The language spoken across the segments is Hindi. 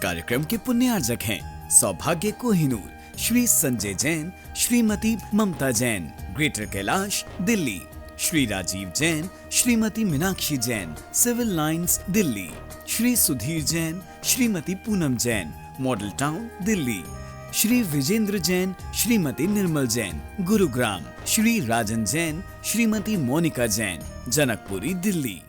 कार्यक्रम के पुण्यार्जक हैं सौभाग्य Kohinoor, Shri Sanjay Jain, Shrimati Mamta Jain, Greater Kailash, Delhi, Shri Rajeev Jain, Shrimati Meenakshi Jain, Civil Lines, Delhi, Shri Sudhir Jain, Shrimati Poonam Jain, Model Town, Delhi, Shri Vijender Jain, Shrimati Nirmal Jain, Gurugram, Shri Rajan Jain, Shrimati Monika Jain, Janakpuri, Delhi.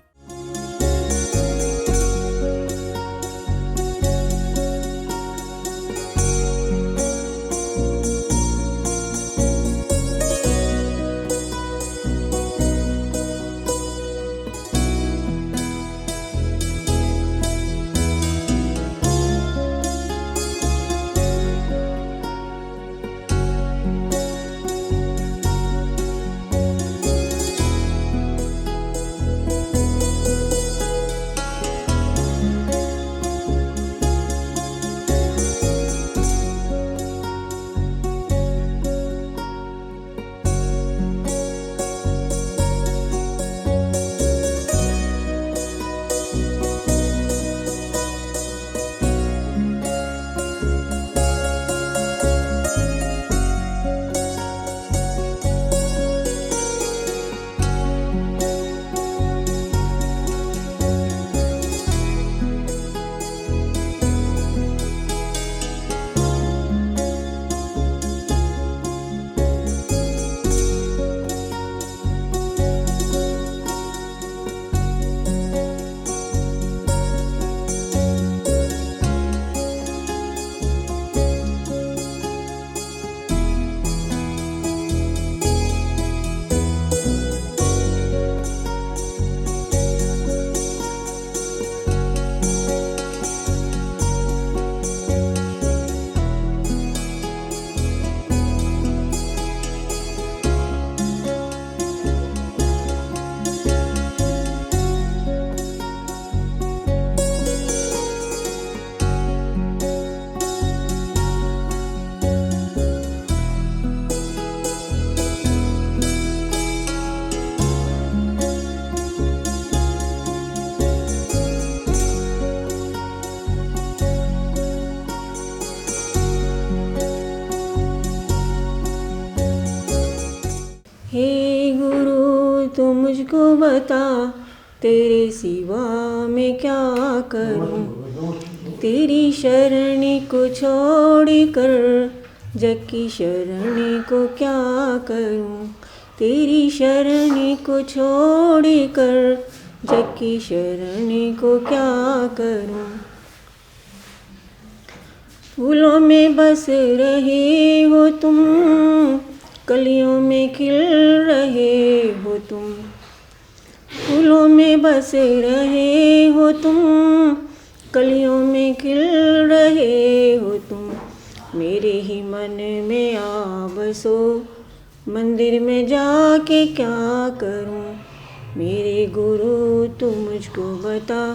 हे गुरु तू मुझको बता, तेरे सिवा मैं क्या करूं। तेरी शरण को छोड़ कर जग की शरण को क्या करूं। तेरी शरण को छोड़ कर जग की शरण को क्या करूं। फूलों में बस रहे हो तुम, कलियों में खिल रहे हो तुम। फूलों में बस रहे हो तुम, कलियों में खिल रहे हो तुम। मेरे ही मन में आ बसो, मंदिर में जाके क्या करूं। मेरे गुरु तू मुझको बता,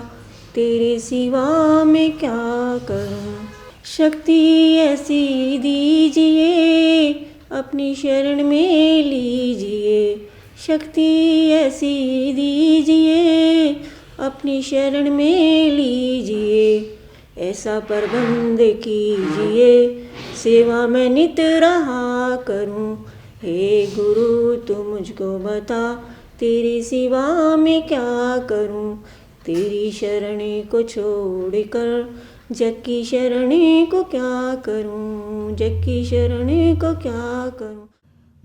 तेरे सिवा मैं क्या करूं। शक्ति ऐसी दीजिए, अपनी शरण में लीजिए। शक्ति ऐसी दीजिए, अपनी शरण में लीजिए। ऐसा प्रबंध कीजिए, सेवा मैं नित रहा करूं। हे गुरु तू मुझको बता, तेरे सिवा मैं क्या करूं। तेरी शरण को छोड़ कर जग की शरण को क्या करूं। जग की शरण को क्या करूं।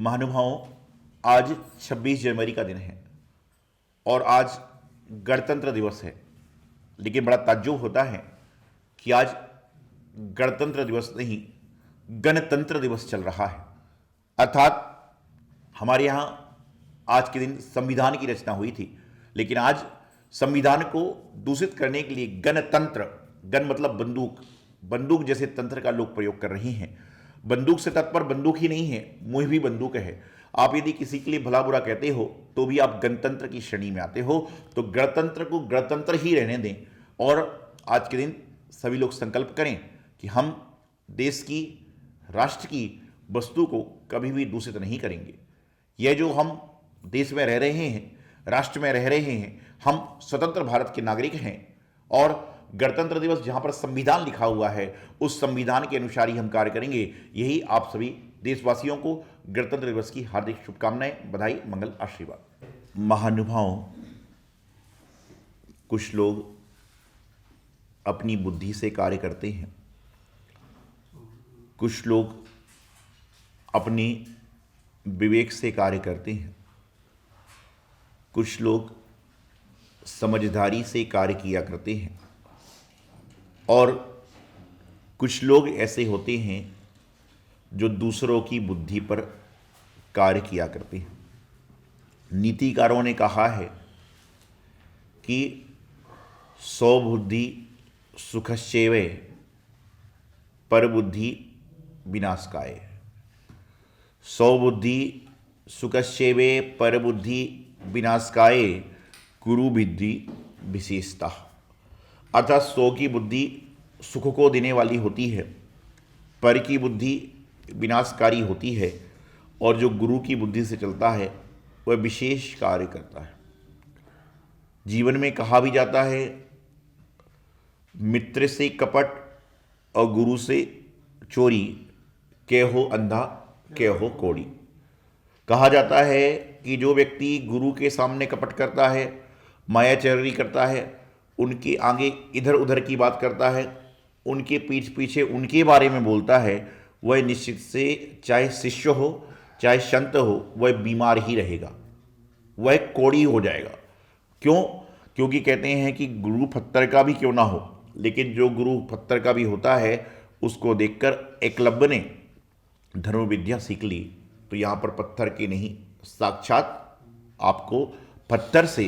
महानुभावों, आज 26 जनवरी का दिन है और आज गणतंत्र दिवस है। लेकिन बड़ा ताज्जुब होता है कि आज गणतंत्र दिवस नहीं, गणतंत्र दिवस चल रहा है। अर्थात हमारे यहाँ आज के दिन संविधान की रचना हुई थी, लेकिन आज संविधान को दूषित करने के लिए गणतंत्र, गण मतलब बंदूक, बंदूक जैसे तंत्र का लोग प्रयोग कर रहे हैं। बंदूक से तात्पर्य बंदूक ही नहीं है, मुंह भी बंदूक है। आप यदि किसी के लिए भला बुरा कहते हो तो भी आप गणतंत्र की श्रेणी में आते हो। तो गणतंत्र को गणतंत्र ही रहने दें और आज के दिन सभी लोग संकल्प करें कि हम देश की, राष्ट्र की वस्तु को कभी भी दूषित नहीं करेंगे। यह जो हम देश में रह रहे हैं, राष्ट्र में रह रहे हैं, हम स्वतंत्र भारत के नागरिक हैं और गणतंत्र दिवस जहां पर संविधान लिखा हुआ है उस संविधान के अनुसार ही हम कार्य करेंगे। यही आप सभी देशवासियों को गणतंत्र दिवस की हार्दिक शुभकामनाएं, बधाई, मंगल, आशीर्वाद। महानुभावों, कुछ लोग अपनी बुद्धि से कार्य करते हैं, कुछ लोग अपने विवेक से कार्य करते हैं, कुछ लोग समझदारी से कार्य किया करते हैं और कुछ लोग ऐसे होते हैं जो दूसरों की बुद्धि पर कार्य किया करते हैं। नीतिकारों ने कहा है कि 100 बुद्धि सुखश्चैव पर बुद्धि विनाशकाय। 100 बुद्धि सुखश्चैव पर बुद्धि विनाशकाय गुरु बुद्धि विशेषता। अर्थात 100 की बुद्धि सुख को देने वाली होती है, पर की बुद्धि विनाशकारी होती है, और जो गुरु की बुद्धि से चलता है वह विशेष कार्य करता है। जीवन में कहा भी जाता है, मित्र से कपट और गुरु से चोरी, के हो अंधा के हो कोड़ी। कहा जाता है कि जो व्यक्ति गुरु के सामने कपट करता है, मायाचरी करता है, उनके आगे इधर उधर की बात करता है, उनके पीठ पीछे उनके बारे में बोलता है, वह निश्चित से चाहे शिष्य हो चाहे संत हो, वह बीमार ही रहेगा, वह कोड़ी हो जाएगा। क्यों? क्योंकि कहते हैं कि गुरु पत्थर का भी क्यों ना हो, लेकिन जो गुरु पत्थर का भी होता है उसको देखकर एकलव्य ने धर्म विद्या सीख ली। तो यहाँ पर पत्थर की नहीं, साक्षात आपको पत्थर से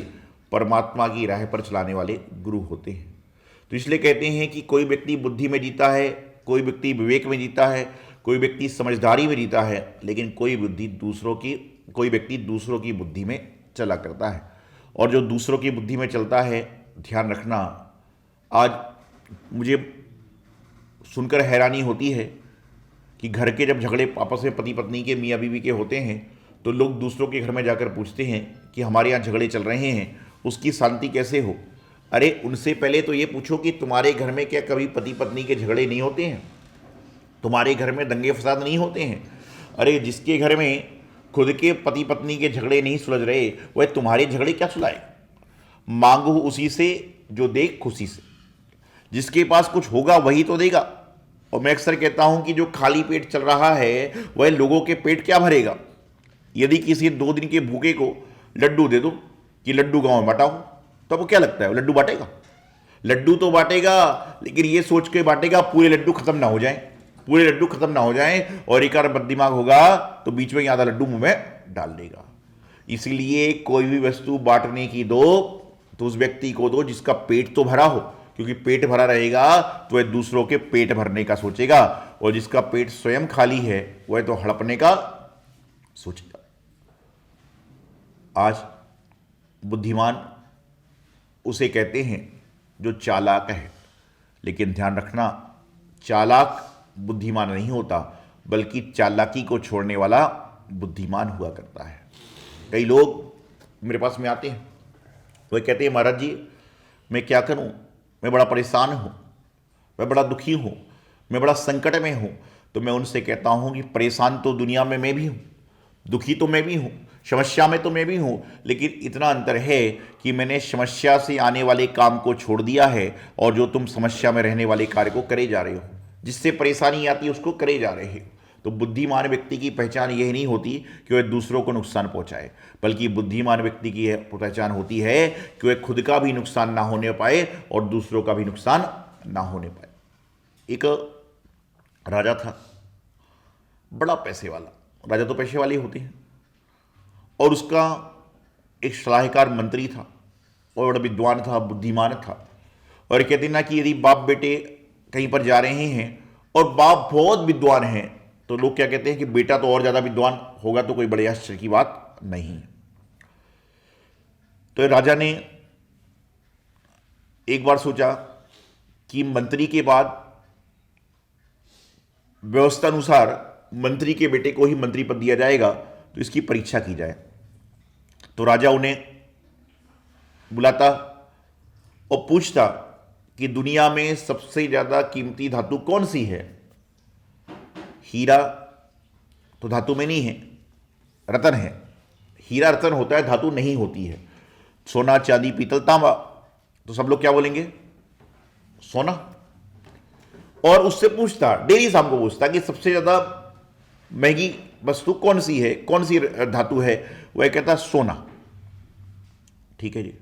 परमात्मा की राह पर चलाने वाले गुरु होते हैं। तो इसलिए कहते हैं कि कोई व्यक्ति बुद्धि में जीता है, कोई व्यक्ति विवेक में जीता है, कोई व्यक्ति समझदारी में जीता है, लेकिन कोई व्यक्ति दूसरों की बुद्धि में चला करता है। और जो दूसरों की बुद्धि में चलता है, ध्यान रखना, आज मुझे सुनकर हैरानी होती है कि घर के जब झगड़े आपस में पति पत्नी के, मियाँ बीवी के होते हैं, तो लोग दूसरों के घर में जाकर पूछते हैं कि हमारे यहाँ झगड़े चल रहे हैं, उसकी शांति कैसे हो। अरे उनसे पहले तो ये पूछो कि तुम्हारे घर में क्या कभी पति पत्नी के झगड़े नहीं होते हैं? तुम्हारे घर में दंगे फसाद नहीं होते हैं? अरे जिसके घर में खुद के पति पत्नी के झगड़े नहीं सुलझ रहे, वह तुम्हारे झगड़े क्या सुलाए? मांगो उसी से जो दे खुशी से। जिसके पास कुछ होगा वही तो देगा। और मैं अक्सर कहता हूं कि जो खाली पेट चल रहा है वह लोगों के पेट क्या भरेगा। यदि किसी 2 दिन के भूखे को लड्डू दे दो कि लड्डू गांव में बांटा हो, तो आपको क्या लगता है वो लड्डू बांटेगा? लड्डू तो बांटेगा, लेकिन ये सोच के बांटेगा पूरे लड्डू खत्म ना हो जाएं, पूरे लड्डू खत्म ना हो जाएं, और एक बददिमाग होगा तो बीच में आधा लड्डू मुंह में डाल देगा। इसलिए कोई भी वस्तु बांटने की दो तो उस व्यक्ति को दो जिसका पेट तो भरा हो, क्योंकि पेट भरा रहेगा तो वह दूसरों के पेट भरने का सोचेगा, और जिसका पेट स्वयं खाली है वह तो हड़पने का सोचेगा। आज बुद्धिमान उसे कहते हैं जो चालाक है, लेकिन ध्यान रखना, चालाक बुद्धिमान नहीं होता, बल्कि चालाकी को छोड़ने वाला बुद्धिमान हुआ करता है। कई लोग मेरे पास में आते हैं, वह कहते हैं महाराज जी मैं क्या करूं, मैं बड़ा परेशान हूं, मैं बड़ा दुखी हूं, मैं बड़ा संकट में हूं। तो मैं उनसे कहता हूं कि परेशान तो दुनिया में मैं भी हूं, दुखी तो मैं भी हूं, समस्या में तो मैं भी हूं, लेकिन इतना अंतर है कि मैंने समस्या से आने वाले काम को छोड़ दिया है, और जो तुम समस्या में रहने वाले कार्य को करे जा रहे हो, जिससे परेशानी आती है उसको करे जा रहे हो। तो बुद्धिमान व्यक्ति की पहचान यह नहीं होती कि वह दूसरों को नुकसान पहुंचाए, बल्कि बुद्धिमान व्यक्ति की पहचान होती है कि वह खुद का भी नुकसान ना होने पाए और दूसरों का भी नुकसान ना होने पाए। एक राजा था, बड़ा पैसे वाला, राजा तो पैसे वाले होते हैं, और उसका एक सलाहकार मंत्री था, और बड़ा विद्वान था, बुद्धिमान था। और कहते ना कि यदि बाप बेटे कहीं पर जा रहे हैं और बाप बहुत विद्वान हैं, तो लोग क्या कहते हैं कि बेटा तो और ज्यादा विद्वान होगा, तो कोई बड़े आश्चर्य की बात नहीं। तो राजा ने एक बार सोचा कि मंत्री के बाद व्यवस्था अनुसार मंत्री के बेटे को ही मंत्री पद दिया जाएगा, तो इसकी परीक्षा की जाए। तो राजा उन्हें बुलाता और पूछता कि दुनिया में सबसे ज्यादा कीमती धातु कौन सी है? हीरा तो धातु में नहीं है, रतन है। हीरा रतन होता है, धातु नहीं होती है। सोना, चांदी, पीतल, तांबा, तो सब लोग क्या बोलेंगे? सोना। और उससे पूछता, डेली शाम को पूछता कि सबसे ज्यादा महंगी वस्तु कौन सी है, कौन सी धातु है? वह कहता सोना। ठीक है जी।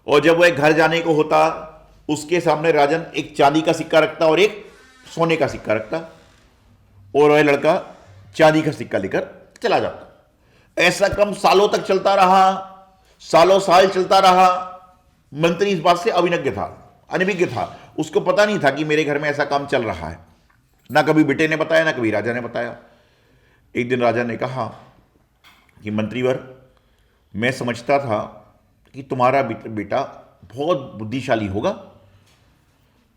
और जब वह घर जाने को होता, उसके सामने राजन एक चांदी का सिक्का रखता और एक सोने का सिक्का रखता, और वह लड़का चांदी का सिक्का लेकर चला जाता। ऐसा क्रम सालों तक चलता रहा, सालों साल चलता रहा। मंत्री इस बात से अविज्ञ था, अनभिज्ञ था। उसको पता नहीं था कि मेरे घर में ऐसा काम चल रहा है। ना कभी बेटे ने बताया, ना कभी राजा ने बताया। एक दिन राजा ने कहा कि मंत्रीवर, मैं समझता था कि तुम्हारा बेटा बहुत बुद्धिशाली होगा,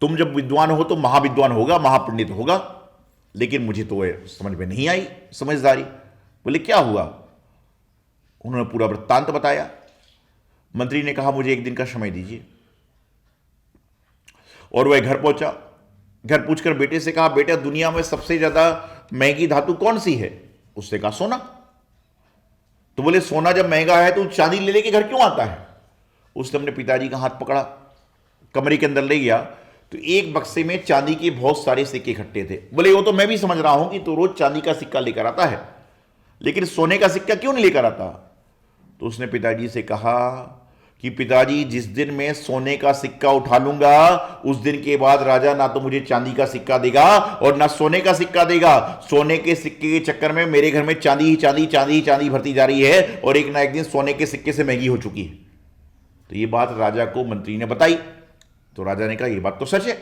तुम जब विद्वान हो तो महाविद्वान होगा, महापंडित होगा, लेकिन मुझे तो वह समझ में नहीं आई समझदारी। बोले क्या हुआ? उन्होंने पूरा वृत्तांत बताया। मंत्री ने कहा मुझे एक दिन का समय दीजिए। और वह घर पहुंचा। घर पूछकर बेटे से कहा, बेटा दुनिया में सबसे ज्यादा महंगी धातु कौन सी है? उसने कहा सोना। तो बोले सोना जब महंगा है तो चांदी ले लेके घर क्यों आता है? उसने अपने पिताजी का हाथ पकड़ा, कमरे के अंदर ले गया, तो एक बक्से में चांदी के बहुत सारे सिक्के इकट्ठे थे। बोले वो तो मैं भी समझ रहा हूं कि तो रोज चांदी का सिक्का लेकर आता है, लेकिन सोने का सिक्का क्यों नहीं लेकर आता? तो उसने पिताजी से कहा कि पिताजी जिस दिन मैं सोने का सिक्का उठा लूंगा, उस दिन के बाद राजा ना तो मुझे चांदी का सिक्का देगा और ना सोने का सिक्का देगा। सोने के सिक्के के चक्कर में मेरे घर में चांदी ही चांदी, चांदी ही चांदी भरती जा रही है, और एक ना एक दिन सोने के सिक्के से महंगी हो चुकी है। तो ये बात राजा को मंत्री ने बताई। तो राजा ने कहा ये बात तो सच है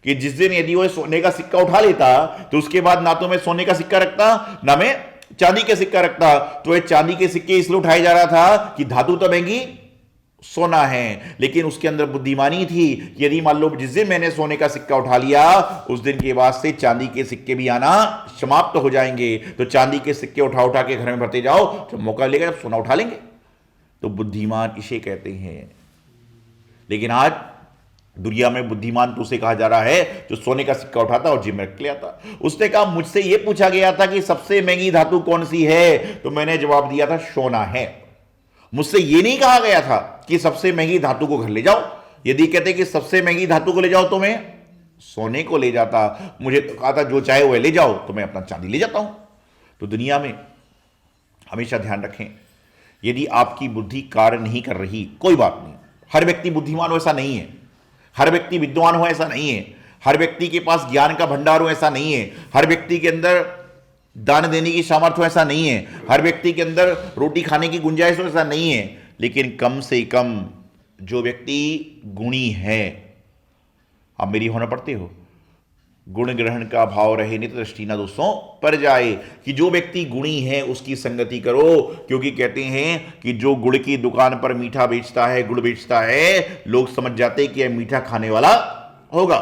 कि जिस दिन यदि वो सोने का सिक्का उठा लेता, तो उसके बाद ना तो मैं सोने का सिक्का रखता, ना मैं चांदी का सिक्का रखता। तो ये चांदी के सिक्के इसलिए उठाए जा रहा था कि धातु तो महंगी सोना है, लेकिन उसके अंदर बुद्धिमानी थी। यदि मान लो जिस दिन मैंने सोने का सिक्का उठा लिया, उस दिन के बाद से चांदी के सिक्के भी आना समाप्त हो जाएंगे। तो चांदी के सिक्के उठा उठा के घर में भरते जाओ, जब मौका लेगा जब सोना उठा लेंगे। तो बुद्धिमान इसे कहते हैं। लेकिन आज दुनिया में बुद्धिमान तो उसे कहा जा रहा है जो सोने का सिक्का उठाता और जेब में रख ले आता। उसने कहा मुझसे यह पूछा गया था कि सबसे महंगी धातु कौन सी है, तो मैंने जवाब दिया था सोना है। मुझसे यह नहीं कहा गया था कि सबसे महंगी धातु को घर ले जाओ। यदि कहते कि सबसे महंगी धातु को ले जाओ तो मैं सोने को ले जाता। मुझे तो कहा था जो चाहे वह ले जाओ, तो मैं अपना चांदी ले जाता हूं। तो दुनिया में हमेशा ध्यान रखें, यदि आपकी बुद्धि कार्य नहीं कर रही, कोई बात नहीं। हर व्यक्ति बुद्धिमान हो ऐसा नहीं है, हर व्यक्ति विद्वान हो ऐसा नहीं है, हर व्यक्ति के पास ज्ञान का भंडार हो ऐसा नहीं है, हर व्यक्ति के अंदर दान देने की सामर्थ्य हो ऐसा नहीं है, हर व्यक्ति के अंदर रोटी खाने की गुंजाइश हो ऐसा नहीं है। लेकिन कम से कम जो व्यक्ति गुणी है, आप मेरी होना पढ़ते हो, गुण ग्रहण का भाव रहे नित दृष्टि न दोषों पर जाए, कि जो व्यक्ति गुणी है उसकी संगति करो। क्योंकि कहते हैं कि जो गुड़ की दुकान पर मीठा बेचता है, गुड़ बेचता है, लोग समझ जाते हैं कि यह मीठा खाने वाला होगा।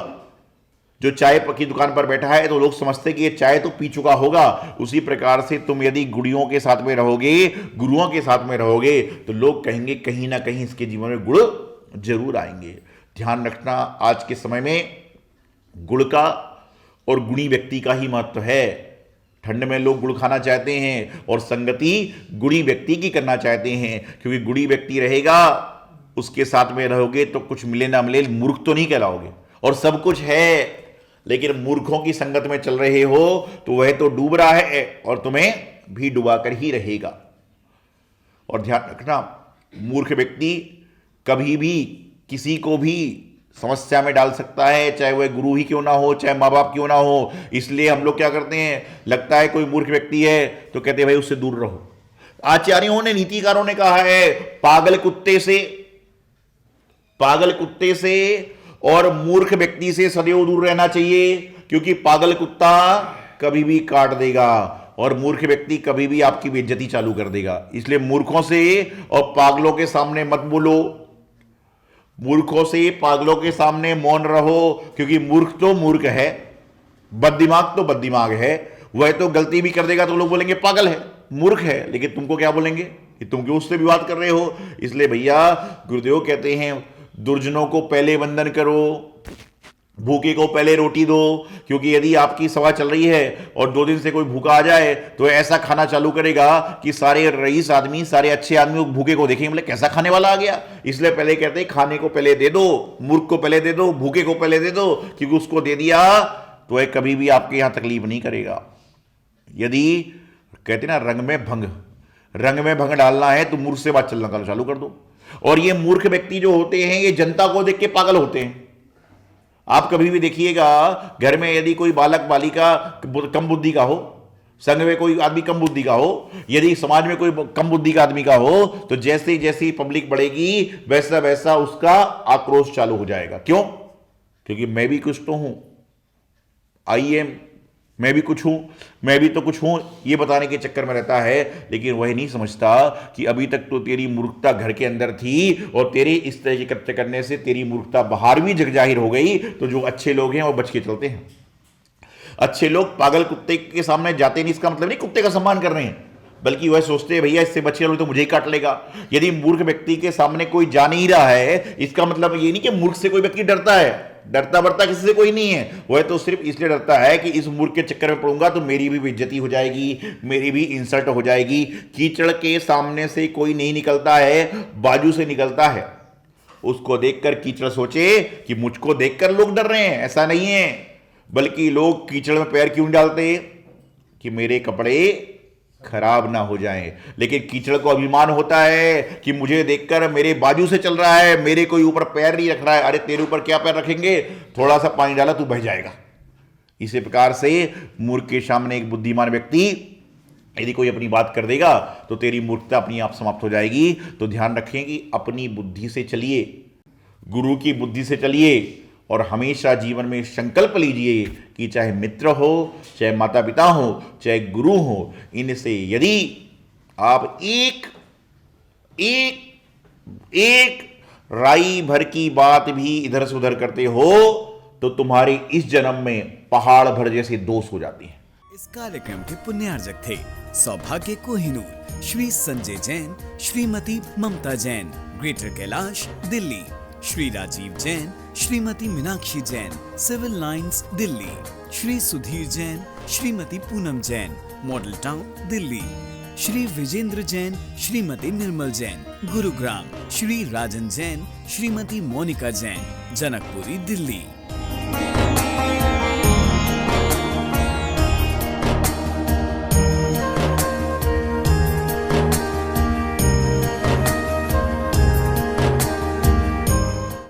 जो चाय की दुकान पर बैठा है तो लोग समझते हैं कि यह चाय तो पी चुका होगा। उसी प्रकार से तुम यदि गुड़ियों के साथ में रहोगे, गुरुओं के साथ में रहोगे, तो लोग कहेंगे कहीं ना कहीं इसके जीवन में गुड़ जरूर आएंगे। ध्यान रखना, आज के समय में गुड़ का और गुणी व्यक्ति का ही महत्व है। ठंड में लोग गुड़ खाना चाहते हैं और संगति गुणी व्यक्ति की करना चाहते हैं, क्योंकि गुणी व्यक्ति रहेगा, उसके साथ में रहोगे तो कुछ मिले ना मिले, मूर्ख तो नहीं कहलाओगे। और सब कुछ है, लेकिन मूर्खों की संगत में चल रहे हो तो वह तो डूब रहा है और तुम्हें भी डुबा कर ही रहेगा। और ध्यान रखना, मूर्ख व्यक्ति कभी भी किसी को भी समस्या में डाल सकता है, चाहे वह गुरु ही क्यों ना हो, चाहे माँ बाप क्यों ना हो। इसलिए हम लोग क्या करते हैं, लगता है कोई मूर्ख व्यक्ति है तो कहते हैं भाई उससे दूर रहो। आचार्यों ने, नीतिकारों ने कहा है, पागल कुत्ते से और मूर्ख व्यक्ति से सदैव दूर रहना चाहिए, क्योंकि पागल कुत्ता कभी भी काट देगा और मूर्ख व्यक्ति कभी भी आपकी बेइज्जती चालू कर देगा। इसलिए मूर्खों से और पागलों के सामने मत बोलो, मूर्खों से पागलों के सामने मौन रहो, क्योंकि मूर्ख तो मूर्ख है, बददिमाग तो बददिमाग है। वह तो गलती भी कर देगा तो लोग बोलेंगे पागल है, मूर्ख है, लेकिन तुमको क्या बोलेंगे कि तुम क्यों उससे विवाद कर रहे हो। इसलिए भैया गुरुदेव कहते हैं, दुर्जनों को पहले वंदन करो, भूखे को पहले रोटी दो, क्योंकि यदि आपकी सभा चल रही है और 2 दिन से कोई भूखा आ जाए तो ऐसा खाना चालू करेगा कि सारे रईस आदमी, सारे अच्छे आदमी भूखे को देखेंगे, बोले कैसा खाने वाला आ गया। इसलिए पहले कहते हैं खाने को पहले दे दो, मूर्ख को पहले दे दो, भूखे को पहले दे दो, क्योंकि उसको दे दिया तो वह कभी भी आपके यहां तकलीफ नहीं करेगा। यदि कहते ना रंग में भंग डालना है तो मूर्ख से बात चलना चालू कर दो। और ये मूर्ख व्यक्ति जो होते हैं ये जनता को देख के पागल होते हैं। आप कभी भी देखिएगा, घर में यदि कोई बालक बालिका कम बुद्धि का हो, संघ में कोई आदमी कम बुद्धि का हो, यदि समाज में कोई कम बुद्धि का आदमी का हो, तो जैसे जैसी पब्लिक बढ़ेगी वैसा वैसा उसका आक्रोश चालू हो जाएगा। क्यों? क्योंकि मैं भी कुछ तो हूं, मैं भी कुछ हूं, मैं भी तो कुछ हूं, ये बताने के चक्कर में रहता है। लेकिन वह नहीं समझता कि अभी तक तो तेरी मूर्खता घर के अंदर थी और तेरे इस तरह के कृत्य करने से तेरी मूर्खता बाहर भी जग जाहिर हो गई। तो जो अच्छे लोग हैं वो बच के चलते हैं। अच्छे लोग पागल कुत्ते के सामने जाते नहीं, इसका मतलब नहीं कुत्ते का सम्मान कर रहे हैं, बल्कि वह सोचते हैं भैया इससे बच के तो मुझे ही काट लेगा। यदि मूर्ख व्यक्ति के सामने कोई जा नहीं रहा है, इसका मतलब ये नहीं कि मूर्ख से कोई व्यक्ति डरता है। डरता बरता किसी से कोई नहीं है, वह तो सिर्फ इसलिए डरता है कि इस मूर्ख के चक्कर में पड़ूंगा तो मेरी भी बेइज्जती हो जाएगी, मेरी भी इंसल्ट हो जाएगी। कीचड़ के सामने से कोई नहीं निकलता है, बाजू से निकलता है। उसको देखकर कीचड़ सोचे कि मुझको देखकर लोग डर रहे हैं, ऐसा नहीं है। बल्कि लोग कीचड़ में पैर क्यों डालते? कि मेरे कपड़े खराब ना हो जाएं। लेकिन कीचड़ को अभिमान होता है कि मुझे देखकर मेरे बाजू से चल रहा है, मेरे कोई ऊपर पैर नहीं रख रहा है। अरे तेरे ऊपर क्या पैर रखेंगे, थोड़ा सा पानी डाला तू बह जाएगा। इसी प्रकार से मूर्ख के सामने एक बुद्धिमान व्यक्ति यदि कोई अपनी बात कर देगा तो तेरी मूर्खता अपनी आप समाप्त हो जाएगी। तो ध्यान रखें कि अपनी बुद्धि से चलिए, गुरु की बुद्धि से चलिए, और हमेशा जीवन में संकल्प लीजिए कि चाहे मित्र हो, चाहे माता पिता हो, चाहे गुरु हो, इनसे यदि आप एक राई भर की बात भी इधर से उधर करते हो तो तुम्हारे इस जन्म में पहाड़ भर जैसे दोष हो जाती हैं। इस कार्यक्रम के पुण्यार्जक थे सौभाग्य Kohinoor, Shri Sanjay Jain, Shrimati Mamta Jain, Greater Kailash, Delhi, Shri Rajeev Jain, Shrimati Meenakshi Jain, Civil Lines, Delhi, Shri Sudhir Jain, Shrimati Poonam Jain, Model Town, Delhi, Shri Vijender Jain, Shrimati Nirmal Jain, Gurugram, Shri Rajan Jain, Shrimati Monika Jain, Janakpuri, Delhi.